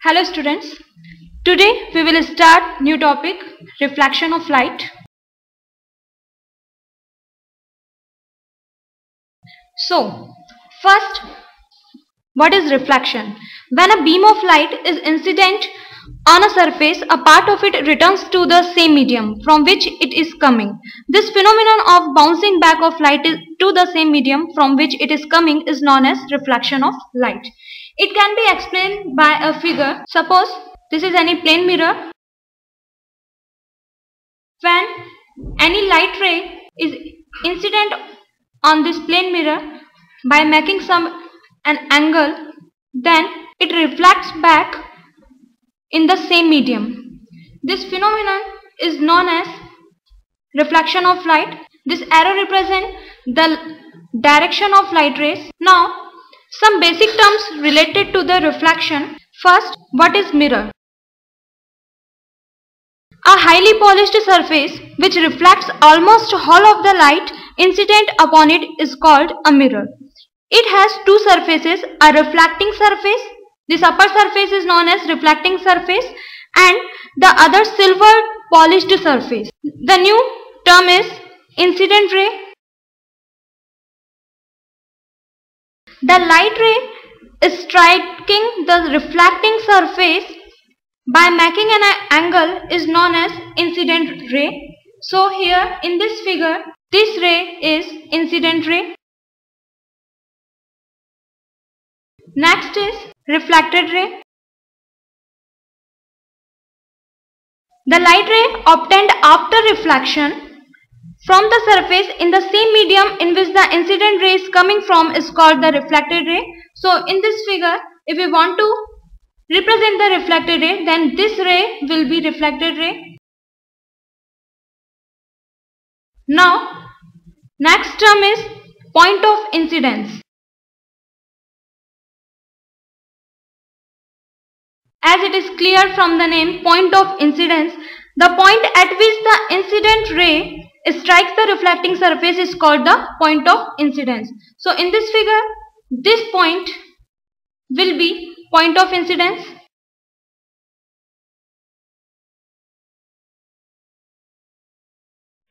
Hello students, today we will start new topic, reflection of light. So first, what is reflection? When a beam of light is incident on a surface, a part of it returns to the same medium from which it is coming. This phenomenon of bouncing back of light to the same medium from which it is coming is known as reflection of light. It can be explained by a figure. Suppose this is any plane mirror. When any light ray is incident on this plane mirror by making an angle, then it reflects back in the same medium. This phenomenon is known as reflection of light. This arrow represents the direction of light rays. Now, some basic terms related to the reflection. First, what is mirror? A highly polished surface which reflects almost all of the light incident upon it is called a mirror. It has two surfaces, a reflecting surface. This upper surface is known as reflecting surface and the other silver polished surface. The new term is incident ray. The light ray is striking the reflecting surface by making an angle is known as incident ray. So here in this figure, this ray is incident ray. Next is reflected ray. The light ray obtained after reflection from the surface in the same medium in which the incident ray is coming from is called the reflected ray. So in this figure, if we want to represent the reflected ray, then this ray will be reflected ray. Now, next term is point of incidence. As it is clear from the name point of incidence, the point at which the incident ray strikes the reflecting surface is called the point of incidence. So in this figure, this point will be point of incidence.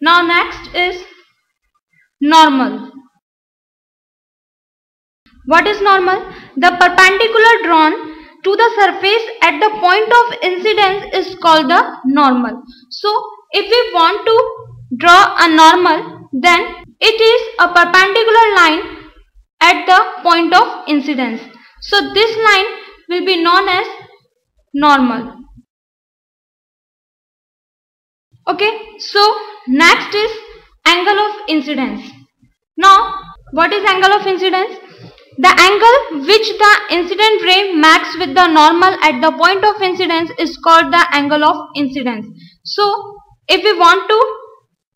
Now next is normal. What is normal? The perpendicular drawn to the surface at the point of incidence is called the normal. So if we want to draw a normal, then it is a perpendicular line at the point of incidence. So this line will be known as normal. Okay, so next is angle of incidence. Now, what is angle of incidence? The angle which the incident ray makes with the normal at the point of incidence is called the angle of incidence. So, if we want to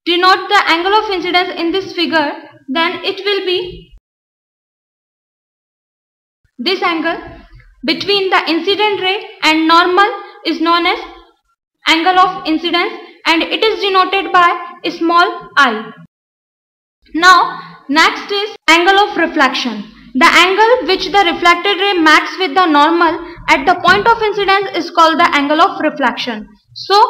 denote the angle of incidence in this figure, then it will be this angle between the incident ray and normal is known as angle of incidence and it is denoted by a small I. Now, next is angle of reflection. The angle which the reflected ray makes with the normal at the point of incidence is called the angle of reflection. So,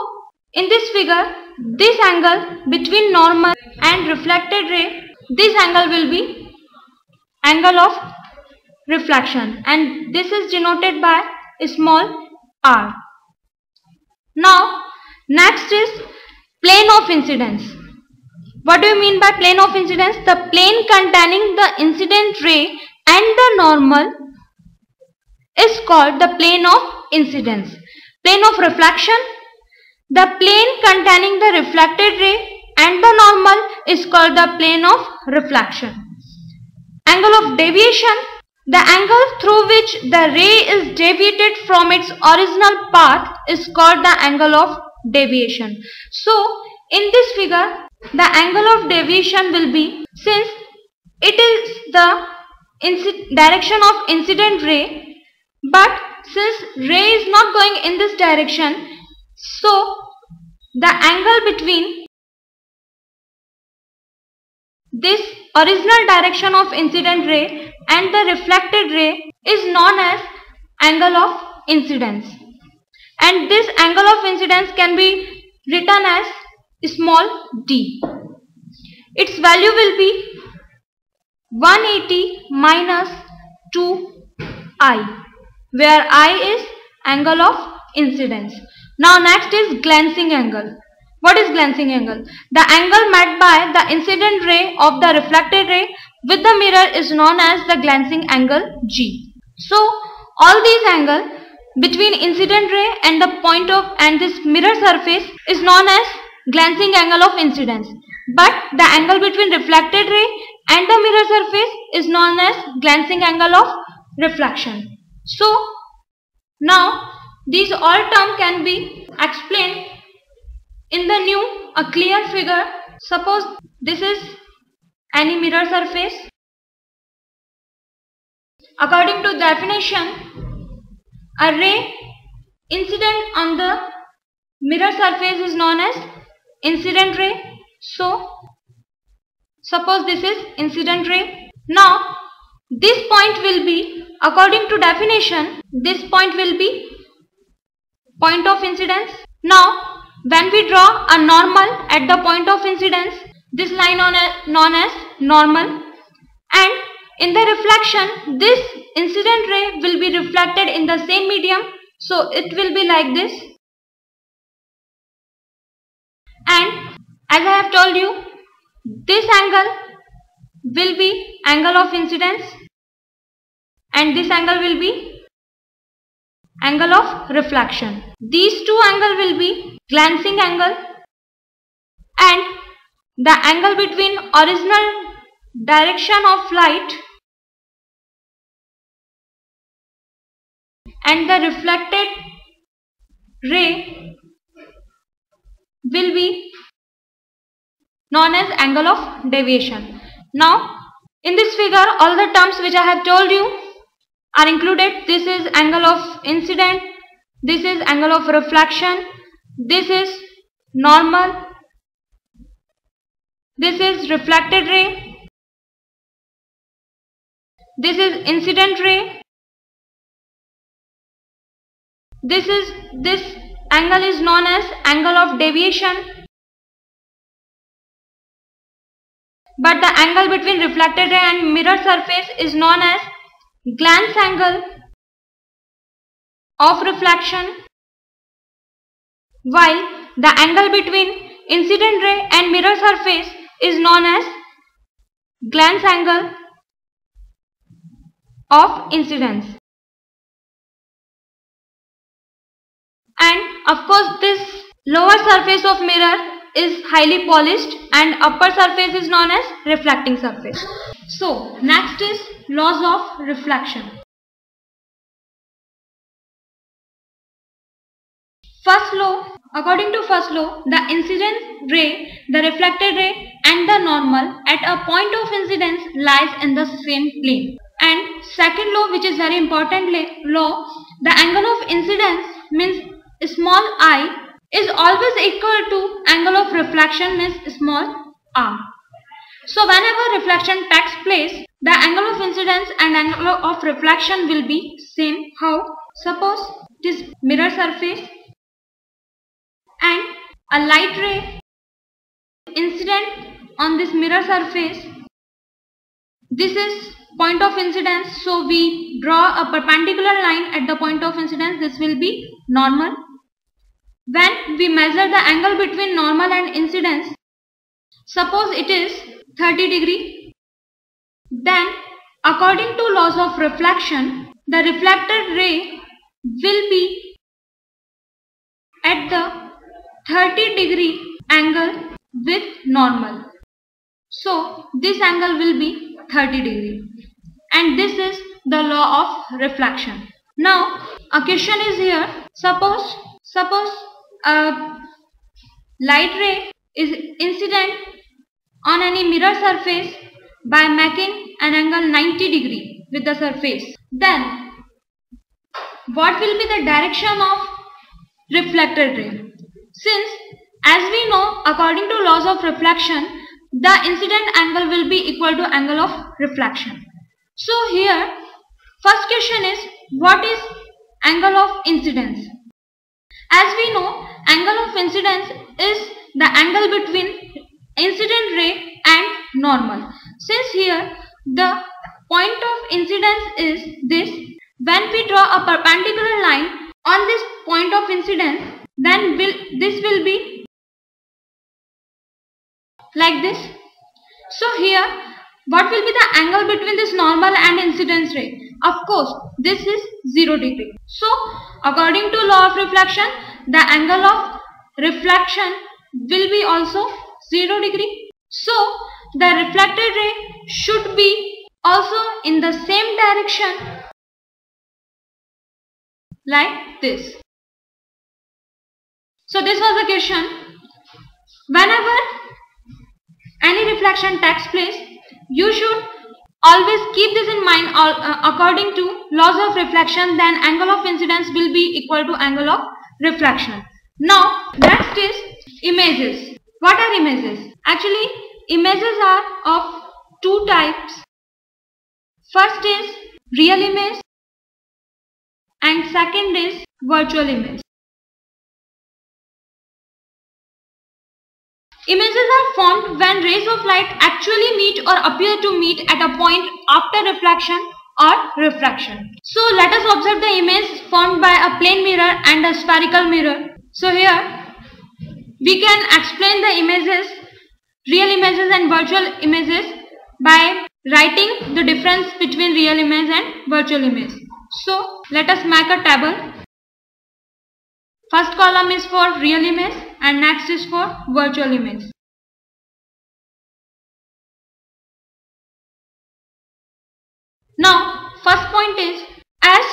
in this figure, this angle between normal and reflected ray, this angle will be angle of reflection and this is denoted by a small r. Now, next is plane of incidence. What do you mean by plane of incidence? The plane containing the incident ray and the normal is called the plane of incidence. Plane of reflection, the plane containing the reflected ray and the normal is called the plane of reflection. Angle of deviation, the angle through which the ray is deviated from its original path is called the angle of deviation. So, in this figure, the angle of deviation will be, since it is the direction of incident ray, but since ray is not going in this direction, so the angle between this original direction of incident ray and the reflected ray is known as angle of incidence, and this angle of incidence can be written as small d. Its value will be 180 minus 2i, where I is angle of incidence. Now next is glancing angle. What is glancing angle? The angle met by the incident ray of the reflected ray with the mirror is known as the glancing angle G. So all these angles between incident ray and the point of and this mirror surface is known as glancing angle of incidence, but the angle between reflected ray and the mirror surface is known as glancing angle of reflection. So now these all terms can be explained in the new a clear figure. Suppose this is any mirror surface. According to definition, a ray incident on the mirror surface is known as incident ray. So suppose this is incident ray. Now this point will be, according to definition, this point will be point of incidence. Now when we draw a normal at the point of incidence, this line known as normal, and in the reflection this incident ray will be reflected in the same medium, so it will be like this. And as I have told you, this angle will be angle of incidence and this angle will be angle of reflection. These two angles will be glancing angle, and the angle between original direction of light and the reflected ray will be known as angle of deviation. Now in this figure all the terms which I have told you are included. This is angle of incident, this is angle of reflection, this is normal, this is reflected ray, this is incident ray, this angle is known as angle of deviation, but the angle between reflected ray and mirror surface is known as glance angle of reflection, while the angle between incident ray and mirror surface is known as glance angle of incidence. And of course this lower surface of mirror is highly polished and upper surface is known as reflecting surface. So next is laws of reflection. First law, according to first law, the incident ray, the reflected ray and the normal at a point of incidence lies in the same plane. And second law, which is very important law, the angle of incidence means small I is always equal to angle of reflection means small r. So whenever reflection takes place, the angle of incidence and angle of reflection will be same. How? Suppose this mirror surface and a light ray incident on this mirror surface. This is point of incidence, so we draw a perpendicular line at the point of incidence. This will be normal. When we measure the angle between normal and incidence, suppose it is 30 degree, then according to laws of reflection, the reflected ray will be at the 30 degree angle with normal. So this angle will be 30 degree, and this is the law of reflection. Now a question is here. Suppose a light ray is incident on any mirror surface by making an angle 90 degree with the surface. Then what will be the direction of reflected ray? Since as we know, according to laws of reflection, the incident angle will be equal to angle of reflection. So here first question is, what is angle of incidence. As we know, angle of incidence is the angle between incident ray and normal. Since here the point of incidence is this, when we draw a perpendicular line on this point of incidence, then this will be like this. So here, what will be the angle between this normal and incidence ray? Of course, this is 0 degree. So, according to law of reflection, the angle of reflection will be also 0 degree. So, the reflected ray should be also in the same direction like this. So, this was the question. Whenever any reflection takes place, you should always keep this in mind. According to laws of reflection, then angle of incidence will be equal to angle of reflection. Now, next is images. What are images? Actually, images are of two types. First is real image and second is virtual image. Images are formed when rays of light actually meet or appear to meet at a point after reflection or refraction. So let us observe the image formed by a plane mirror and a spherical mirror. So here we can explain the images, real images and virtual images, by writing the difference between real image and virtual image. So let us make a table. First column is for real image and next is for virtual image. Now, first point is, as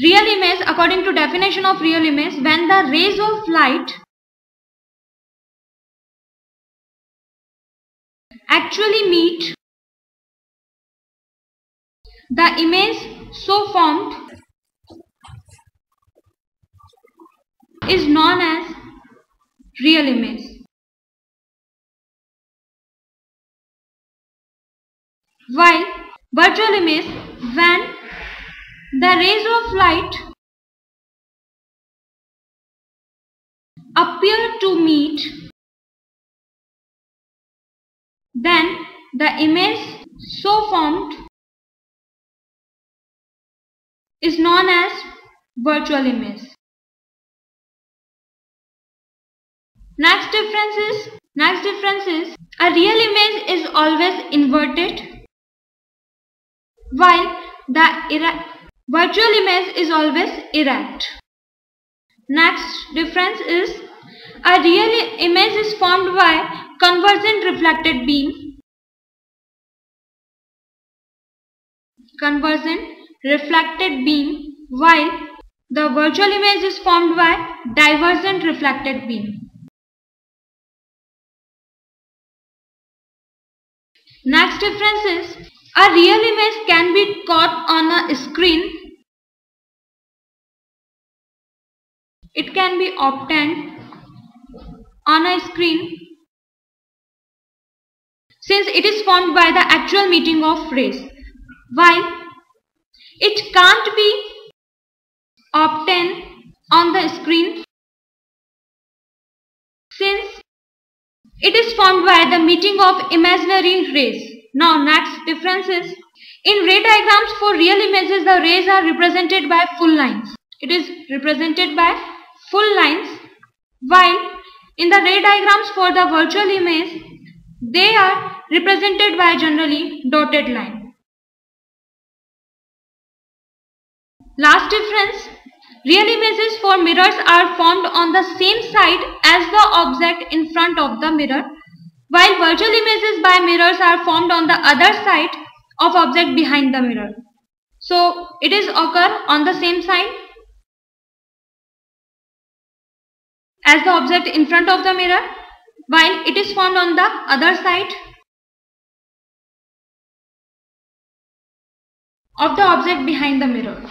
real image, according to definition of real image, when the rays of light actually meet, the image so formed is known as real image. While virtual image, when the rays of light appear to meet, then the image so formed is known as virtual image. Next difference is a real image is always inverted, while the virtual image is always erect. Next difference is a real image is formed by convergent reflected beam. While the virtual image is formed by divergent reflected beam. Next difference is a real image can be caught on a screen. It can be obtained on a screen since it is formed by the actual meeting of rays, while it can't be obtained on the screen since it is formed by the meeting of imaginary rays. Now next difference is, in ray diagrams for real images, the rays are represented by full lines. It is represented by full lines, while in the ray diagrams for the virtual image, they are represented by generally dotted line. Last difference, real images for mirrors are formed on the same side as the object in front of the mirror, while virtual images by mirrors are formed on the other side of object behind the mirror. So it is occur on the same side as the object in front of the mirror, while it is formed on the other side of the object behind the mirror.